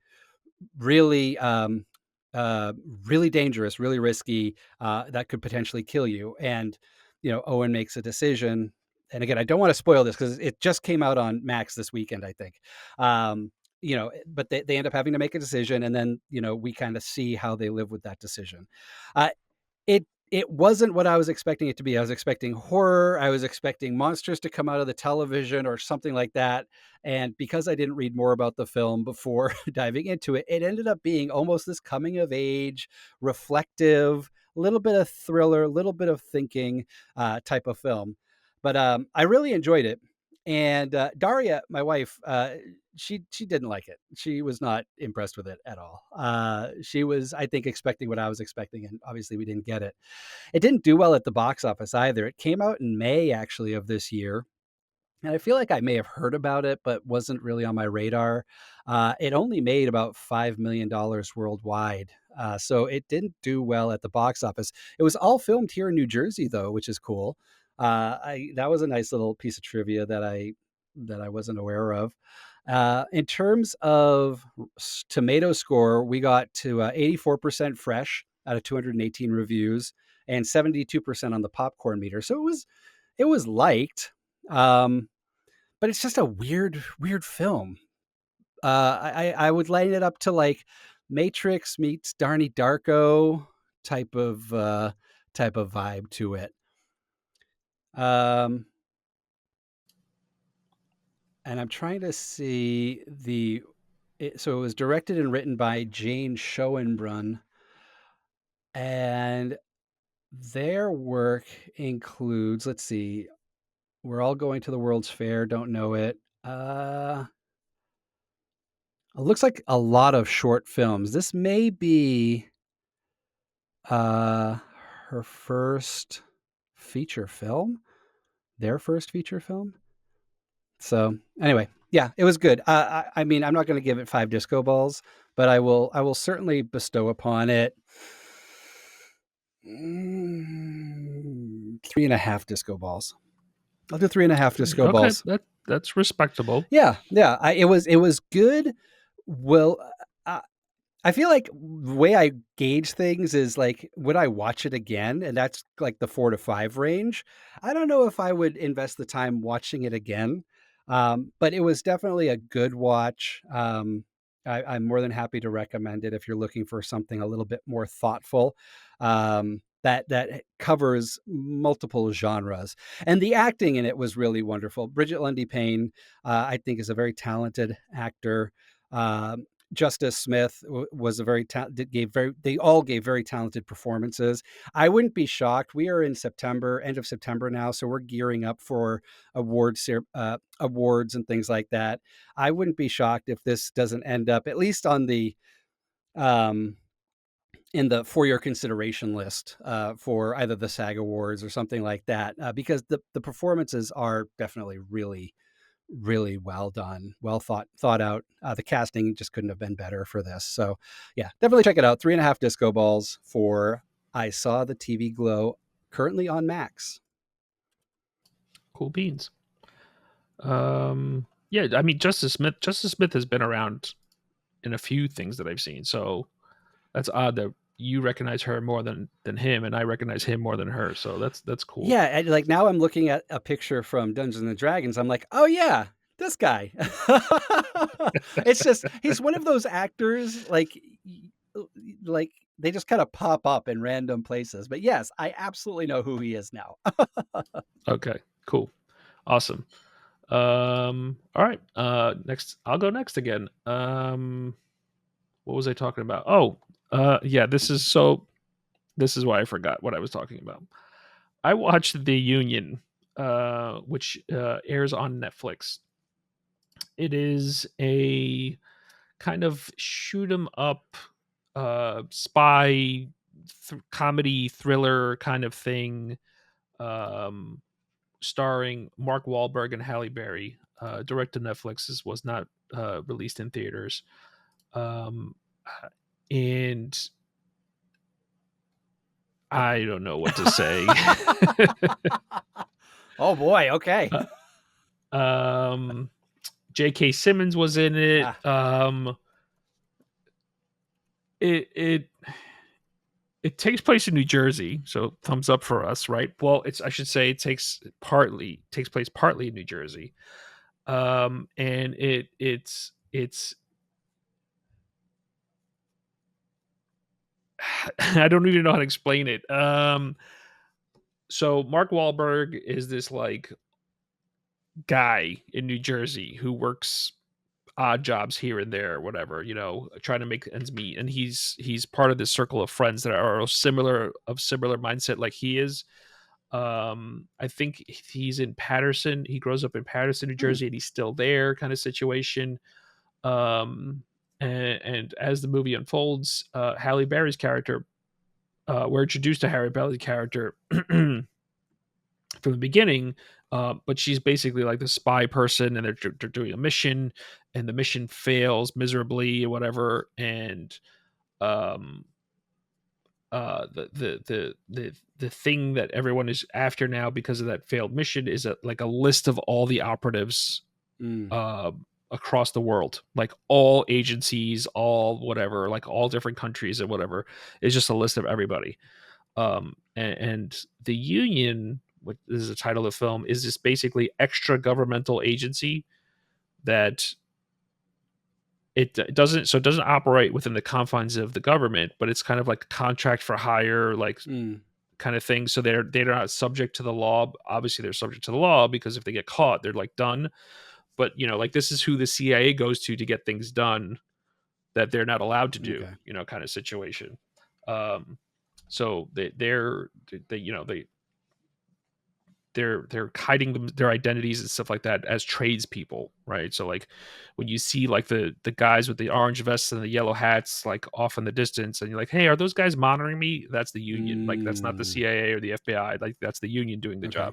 really uh, really dangerous, really risky, that could potentially kill you. And Owen makes a decision. And again, I don't want to spoil this because it just came out on Max this weekend, I think. Um, but they end up having to make a decision, and then we kind of see how they live with that decision. Uh, it wasn't what I was expecting it to be. I was expecting horror. I was expecting monsters to come out of the television or something like that. And because I didn't read more about the film before diving into it, it ended up being almost this coming of age, reflective, a little bit of thriller, a little bit of thinking type of film. But I really enjoyed it. And Daria, my wife, she didn't like it. She was not impressed with it at all. She was, I think, expecting what I was expecting, and obviously we didn't get it. It didn't do well at the box office either. It came out in May, actually, of this year, and I feel like I may have heard about it, but wasn't really on my radar. It only made about $5 million worldwide, so it didn't do well at the box office. It was all filmed here in New Jersey, though, which is cool. That was a nice little piece of trivia that I wasn't aware of. In terms of tomato score, we got to 84% fresh out of 218 reviews and 72% on the popcorn meter. So it was liked. Um, but it's just a weird film. I would line it up to like Matrix meets Darnie Darko type of type of vibe to it. Um, and I'm trying to see so it was directed and written by Jane Schoenbrunn, and their work includes, let's see, We're All Going to the World's Fair, don't know it. It looks like a lot of short films. This may be uh her first feature film, their first feature film. So anyway, yeah, it was good. I mean, I'm not going to give it 5 disco balls, but I will certainly bestow upon it 3.5 disco balls. I'll do 3.5 disco Okay, balls. that's respectable. Yeah, yeah. It was good. Well, uh, I feel like the way I gauge things is like, would I watch it again? And that's like the 4 to 5 range. I don't know if I would invest the time watching it again, but it was definitely a good watch. I'm more than happy to recommend it if you're looking for something a little bit more thoughtful, that covers multiple genres. And the acting in it was really wonderful. Bridget Lundy Payne, I think, is a very talented actor. Um, Justice Smith was a very they all gave very talented performances. I wouldn't be shocked. We are in September, end of September now, so we're gearing up for awards and things like that. I wouldn't be shocked if this doesn't end up at least on the um, in the for your consideration list for either the SAG Awards or something like that, because the performances are definitely really well done, well thought out. The casting just couldn't have been better for this. So yeah, definitely check it out. 3.5 disco balls for I Saw the TV Glow, currently on Max. Cool beans. Yeah, I mean Justice Smith has been around in a few things that I've seen. So that's odd that you recognize her more than him, and I recognize him more than her. So that's cool. Yeah, and like now I'm looking at a picture from Dungeons and Dragons. I'm like, oh yeah, this guy. It's just he's one of those actors like they just kind of pop up in random places. But yes, I absolutely know who he is now. Okay, cool, awesome. All right. Next, I'll go next again. What was I talking about? Oh, yeah. This is why I forgot what I was talking about. I watched The Union, which airs on Netflix. It is a kind of shoot 'em up spy comedy thriller kind of thing, um, starring Mark Wahlberg and Halle Berry. Direct to Netflix. This was not released in theaters. Um, and I don't know what to say. Oh boy, okay. um, J.K. Simmons was in it. Ah, It it takes place in New Jersey, so thumbs up for us, right? Well, it's I should say it takes place partly in New Jersey, and it's I don't even know how to explain it. So Mark Wahlberg is this like guy in New Jersey who works odd jobs here and there, whatever, trying to make ends meet, and he's part of this circle of friends that are similar mindset like he is. I think he's in Patterson. He grows up in Patterson, New hmm, Jersey, and he's still there, kind of situation. Um, and as the movie unfolds, Halle Berry's character, we're introduced to Halle Berry's character from the beginning, but she's basically like the spy person, and they're doing a mission, and the mission fails miserably or whatever, and um, the thing that everyone is after now because of that failed mission is like a list of all the operatives mm, uh, across the world, like all agencies, all whatever, like all different countries and whatever. It's just a list of everybody. And the Union, which is the title of the film, is this basically extra governmental agency that it doesn't operate within the confines of the government, but it's kind of like a contract for hire, like mm. kind of thing. So they're not subject to the law. Obviously, they're subject to the law because if they get caught, they're like done. But like this is who the CIA goes to get things done that they're not allowed to do. Okay. Kind of situation. Um, so they're hiding their identities and stuff like that as tradespeople, right? So like when you see like the guys with the orange vests and the yellow hats like off in the distance, and you're like, hey, are those guys monitoring me? That's the union. Like that's not the Mm, CIA or the FBI. Like that's the union doing the okay.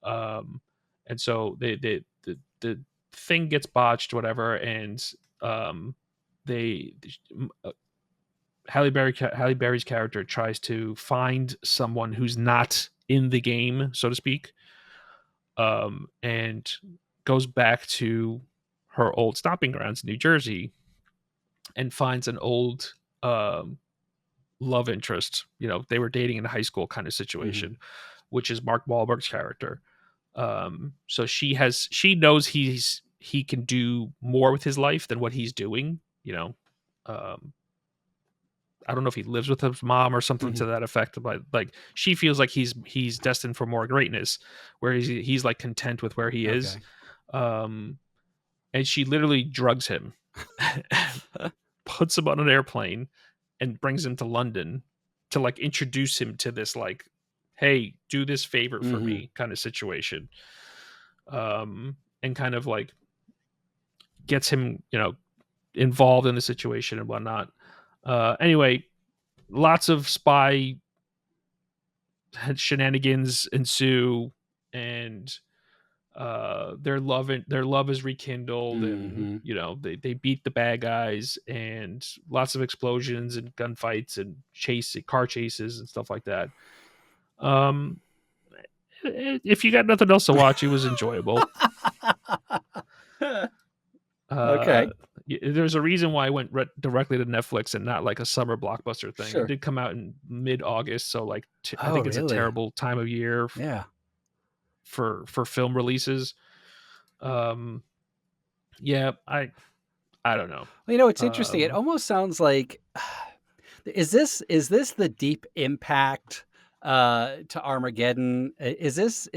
job. And so the thing gets botched, whatever, and they Halle Berry's character tries to find someone who's not in the game, so to speak, and goes back to her old stomping grounds in New Jersey and finds an old love interest. They were dating in high school kind of Hmm. situation, which is Mark Wahlberg's character. So she knows he can do more with his life than what he's doing. Um, I don't know if he lives with his mom or something Hmm. to that effect, but like she feels like he's destined for more greatness, where he's like content with where he is. Okay. Um, and she literally drugs him, puts him on an airplane, and brings him to London to like introduce him to this like, hey, do this favor for Hmm. me kind of situation. And kind of like gets him, involved in the situation and whatnot. Anyway, lots of spy shenanigans ensue, and their love is rekindled, and Hmm. they beat the bad guys, and lots of explosions and gunfights and car chases and stuff like that. um if you got nothing else to watch, it was enjoyable. uh Okay. there's a reason why I went directly to Netflix and not like a summer blockbuster thing. It Sure. did come out in mid-August, so like I Oh, think it's a really? terrible time of year Yeah. for film releases. um yeah, I don't know. Well, it's interesting. It um almost sounds like is this the Deep Impact to Armageddon? Is this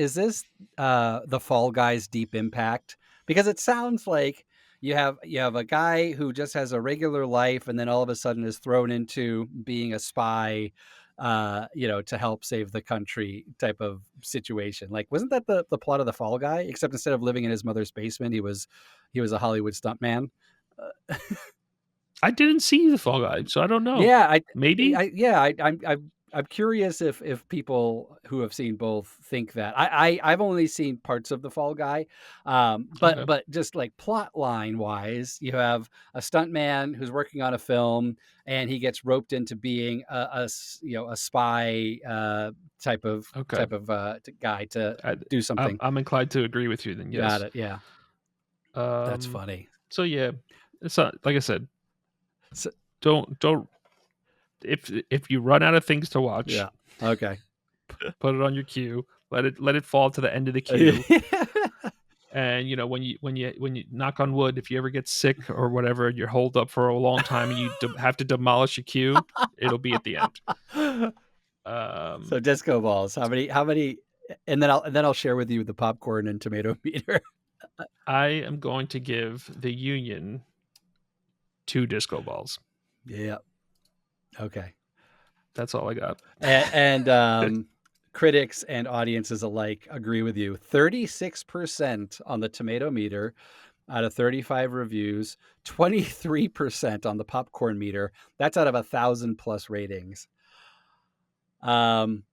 the Fall Guys Deep Impact? Because it sounds like you have a guy who just has a regular life and then all of a sudden is thrown into being a spy to help save the country type of situation. Like wasn't that the plot of the Fall Guy? Except instead of living in his mother's basement, he was a Hollywood stuntman. I didn't see the Fall Guy, so I don't know. Yeah, Maybe. I'm curious if people who have seen both think that. I've only seen parts of The Fall Guy, but Okay. but just like plot line wise, you have a stuntman who's working on a film, and he gets roped into being a spy Okay. guy to I, do I'm something. I'm inclined to agree with you. Then Got yes. it. Yeah, that's Um. funny. So yeah, it's not like I said. So, Don't if you run out of things to watch, yeah. Okay. put it on your queue. Let it fall to the end of the queue. And when you knock on wood, if you ever get sick or whatever, and you're holed up for a long time, and you have to demolish a queue, it'll be at the end. So Um, disco balls. How many? And then I'll share with you the popcorn and tomato meter. I am going to give the Union 2 disco balls. Yeah. Okay. That's all I got. And critics and audiences alike agree with you. 36% on the tomato meter out of 35 reviews. 23% on the popcorn meter. That's out of 1,000 plus ratings. Um,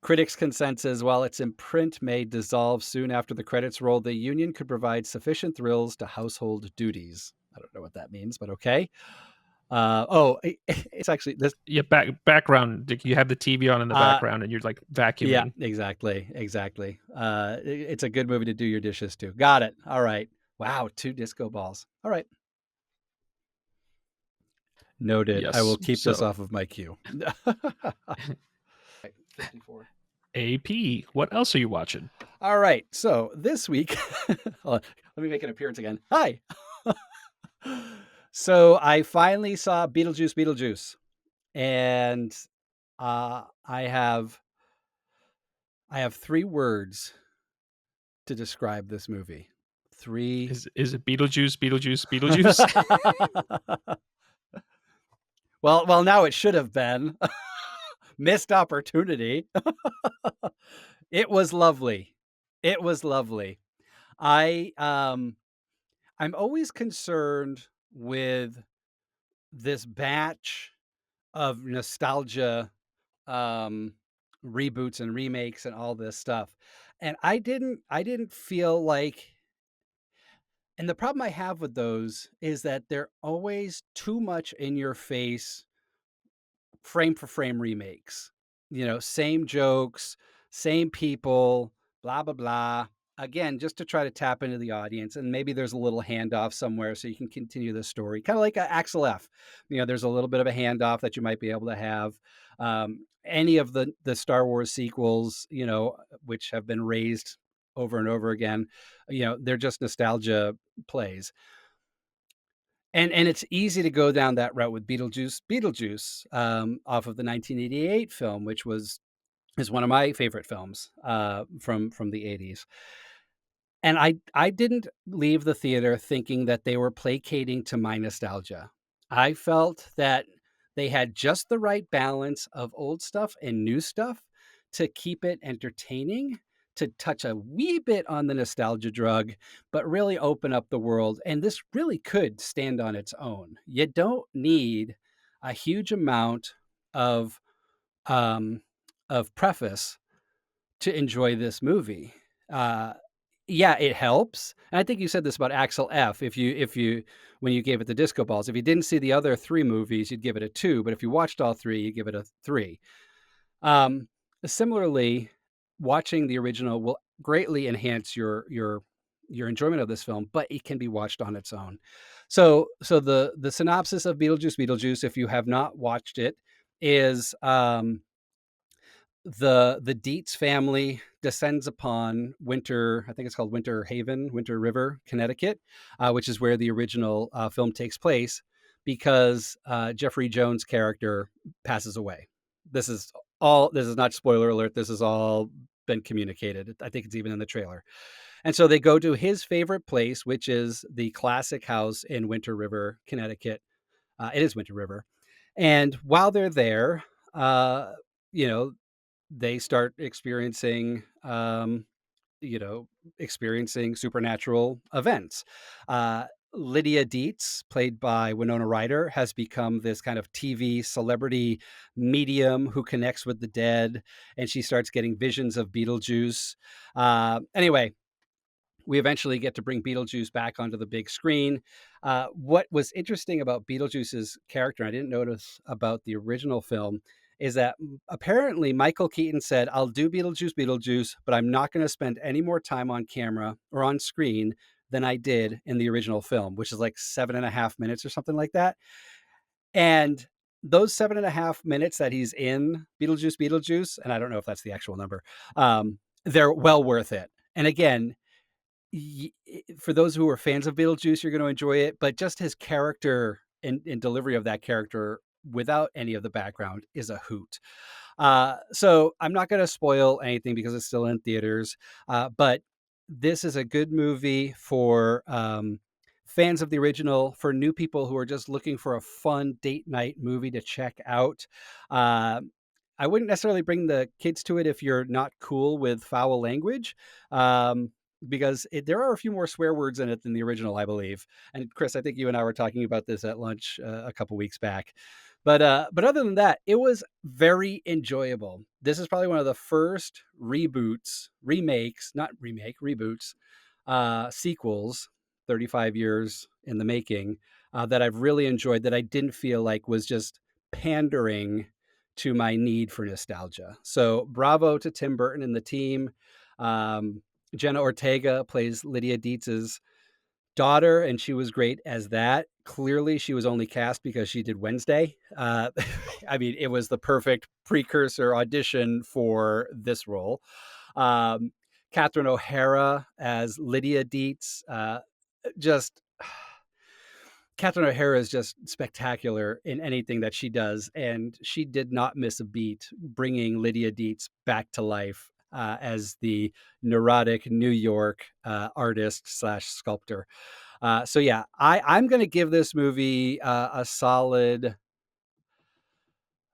Critics' consensus, while its imprint may dissolve soon after the credits roll, the Union could provide sufficient thrills to household duties. I don't know what that means, but okay. It's actually this. Yeah, background. Like, you have the TV on in the Uh, background, and you're like yeah, vacuuming. exactly. It's a good movie to do your dishes to. Got it. All right. Wow, 2 disco balls. All right. Noted. I will Yes. keep this So off of my queue. 54. AP, what else are you watching? All right. So this week, let me make an appearance again. Hi. So I finally saw Beetlejuice Beetlejuice, and I have 3 words to describe this movie. 3. Is it Beetlejuice, Beetlejuice, Beetlejuice? Well, now it should have been. Missed opportunity. It was lovely. It was lovely. I, um I'm always concerned with this batch of nostalgia, um, reboots and remakes and all this stuff, and I didn't feel like and the problem I have with those is that they're always too much in your face frame for frame remakes. You know, same jokes, same people, blah, blah, blah. Again, just to try to tap into the audience. And maybe there's a little handoff somewhere so you can continue the story. Kind of like Axel F. You know, there's a little bit of a handoff that you might be able to have. Any of the Star Wars sequels, you know, which have been raised over and over again, you know, they're just nostalgia plays. And it's easy to go down that route with Beetlejuice, off of the 1988 film, which is one of my favorite films, from the '80s. And I didn't leave the theater thinking that they were placating to my nostalgia. I felt that they had just the right balance of old stuff and new stuff to keep it entertaining, to touch a wee bit on the nostalgia drug, but really open up the world. And this really could stand on its own. You don't need a huge amount of um, preface to enjoy this movie. Uh, yeah, it helps. And I think you said this about Axel F. If you when you gave it the disco balls, if you didn't see the other 3 movies, you'd give it a 2, but if you watched all 3, you give it a 3. Um, Similarly, watching the original will greatly enhance your enjoyment of this film, but it can be watched on its own. So the synopsis of Beetlejuice, if you have not watched it, is the Dietz family descends upon Winter, I think it's called Winter Haven, Winter River, Connecticut, which is where the original film takes place, because Jeffrey Jones' character passes away. This is this is not spoiler alert. This has all been communicated. I think it's even in the trailer. And so they go to his favorite place, which is the classic house in Winter River, Connecticut. It is Winter River. And while they're there, uh, you know, they start experiencing, you know, experiencing supernatural events. Uh, Lydia Dietz, played by Winona Ryder, has become this kind of TV celebrity medium who connects with the dead, and she starts getting visions of Beetlejuice. Anyway, we eventually get to bring Beetlejuice back onto the big screen. What was interesting about Beetlejuice's character, I didn't notice about the original film, is that apparently Michael Keaton said, "I'll do Beetlejuice, but I'm not going to spend any more time on camera or on screen than I did in the original film," which is like 7.5 minutes or something like that. And those 7.5 minutes that he's in Beetlejuice, and I don't know if that's the actual number, they're well worth it. And again, for those who are fans of Beetlejuice, you're going to enjoy it. But just his character and delivery of that character without any of the background is a hoot. So I'm not going to spoil anything because it's still in theaters. But this is a good movie for fans of the original, for new people who are just looking for a fun date night movie to check out. Uh, I wouldn't necessarily bring the kids to it if you're not cool with foul language. Um, because there are a few more swear words in it than the original, I believe. And Chris, I think you and I were talking about this at lunch a couple weeks back. But other than that, it was very enjoyable. This is probably one of the first remakes, not remake, reboots, sequels, 35 years in the making, that I've really enjoyed, that I didn't feel like was just pandering to my need for nostalgia. So bravo to Tim Burton and the team. Um, Jenna Ortega plays Lydia Dietz's daughter, and she was great as that. Clearly, she was only cast because she did Wednesday. I mean, it was the perfect precursor audition for this role. Um, Catherine O'Hara as Lydia Dietz, just Catherine O'Hara is just spectacular in anything that she does, and she did not miss a beat bringing Lydia Dietz back to life as the neurotic New York artist slash sculptor. So yeah, I'm going to give this movie a solid.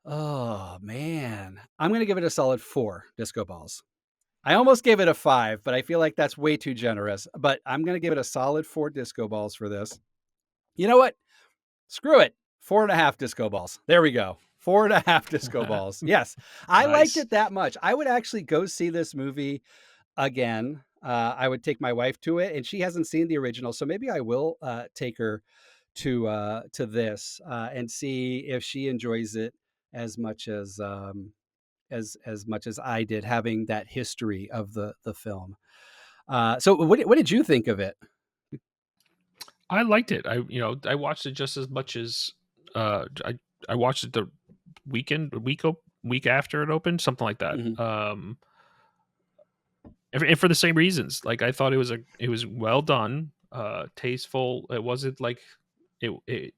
Oh man, I'm going to give it a solid 4 disco balls. I almost gave it a 5, but I feel like that's way too generous. But I'm going to give it a solid 4 disco balls for this. You know what? Screw it. 4.5 disco balls. There we go. 4.5 disco balls. Yes. I liked Nice. it that much. I would actually go see this movie again. I would take my wife to it, and she hasn't seen the original, so maybe I will take her to this and see if she enjoys it as much as much as I did, having that history of the film. So what did you think of it? I liked it. I watched it just as much as I watched it the week after it opened, something like that. Mhm. And for the same reasons. Like I thought it was well done, tasteful. It wasn't like it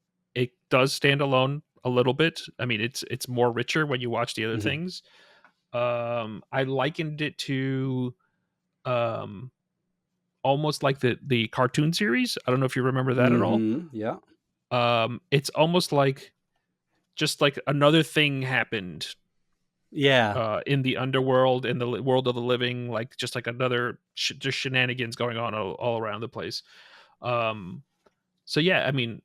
does stand alone a little bit. I mean, it's more richer when you watch the other Mhm. things. I likened it to um almost like the cartoon series. I don't know if you remember that at all. Mhm. Yeah. It's almost like just like another thing happened Yeah. in the underworld, in the world of the living, like just like another just shenanigans going on all around the place. Um, so yeah, I mean,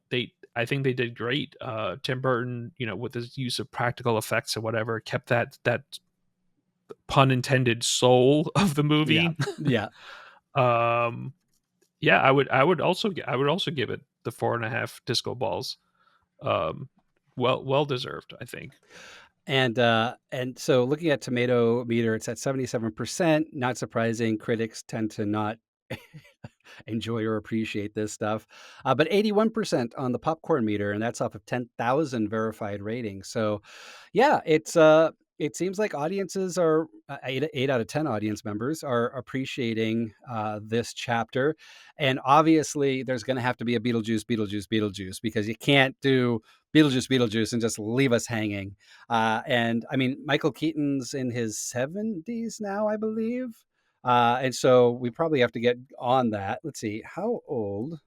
I think they did great. Tim Burton, with his use of practical effects or whatever, kept that pun intended soul of the Yeah. movie. Yeah. um, yeah, I would also give it the 4.5 disco balls. Um, well deserved, I think. And so looking at tomato meter, it's at 77%. Not surprising. Critics tend to not enjoy or appreciate this stuff. But 81% on the popcorn meter, and that's off of 10,000 verified ratings. So yeah, it seems like audiences are 8 out of 10 audience members are appreciating this chapter. And obviously there's going to have to be a Beetlejuice because you can't do Beetlejuice and just leave us hanging. And I mean, Michael Keaton's in his 70s now, I believe. And so we probably have to get on that. Let's see. How old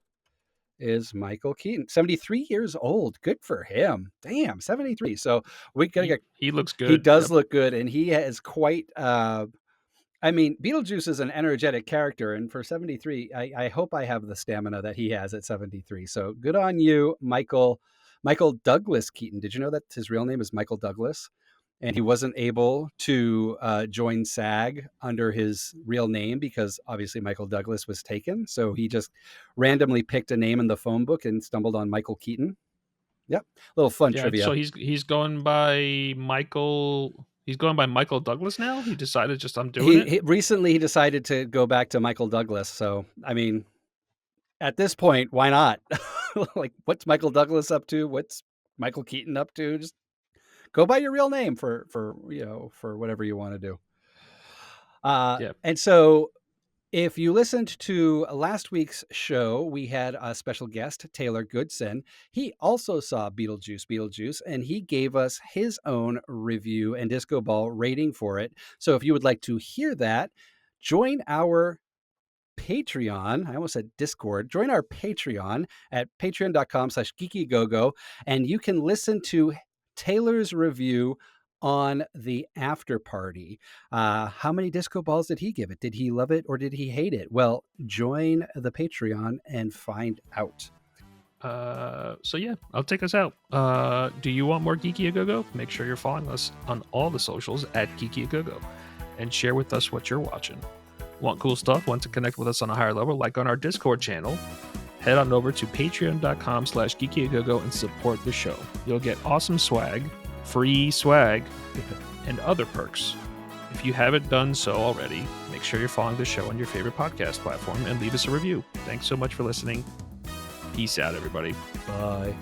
is Michael Keaton? 73 years old. Good for him. Damn, 73. So we gotta get. He looks He good. does Yep. look good, and he has quite. I mean, Beetlejuice is an energetic character, and for 73, I hope I have the stamina that he has at 73. So good on you, Michael. Michael Douglas Keaton. Did you know that his real name is Michael Douglas? And he wasn't able to join SAG under his real name because obviously Michael Douglas was taken. So he just randomly picked a name in the phone book and stumbled on Michael Keaton. Yep, little fun Yeah, so trivia. he's going by Michael. He's going by Michael Douglas now. He decided just I'm doing it. He recently he decided to go back to Michael Douglas. So I mean, at this point, why not? Like, what's Michael Douglas up to? What's Michael Keaton up to? Just go by your real name for whatever you want to do. Yeah. And so if you listened to last week's show, we had a special guest, Taylor Goodson. He also saw Beetlejuice, and he gave us his own review and disco ball rating for it. So if you would like to hear that, join our Patreon. I almost said Discord. Join our Patreon at patreon.com/geekygogo, and you can listen to Taylor's review on the after party. How many disco balls did he give it? Did he love it or did he hate it? Well, join the Patreon and find out. So yeah, I'll take us out. Do you want more Geeky a Go Go? Make sure you're following us on all the socials at Geeky a Go Go, and share with us what you're watching. Want cool stuff? Want to connect with us on a higher level, like on our Discord channel? Head on over to patreon.com/geekyagogo and support the show. You'll get awesome swag, free swag, and other perks. If you haven't done so already, make sure you're following the show on your favorite podcast platform and leave us a review. Thanks so much for listening. Peace out, everybody. Bye.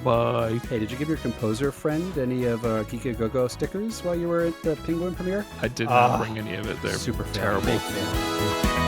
Bye. Hey, did you give your composer friend any of Geeky Go-Go stickers while you were at the Penguin premiere? I did not bring any of it. They're Super fan. terrible. Big fan.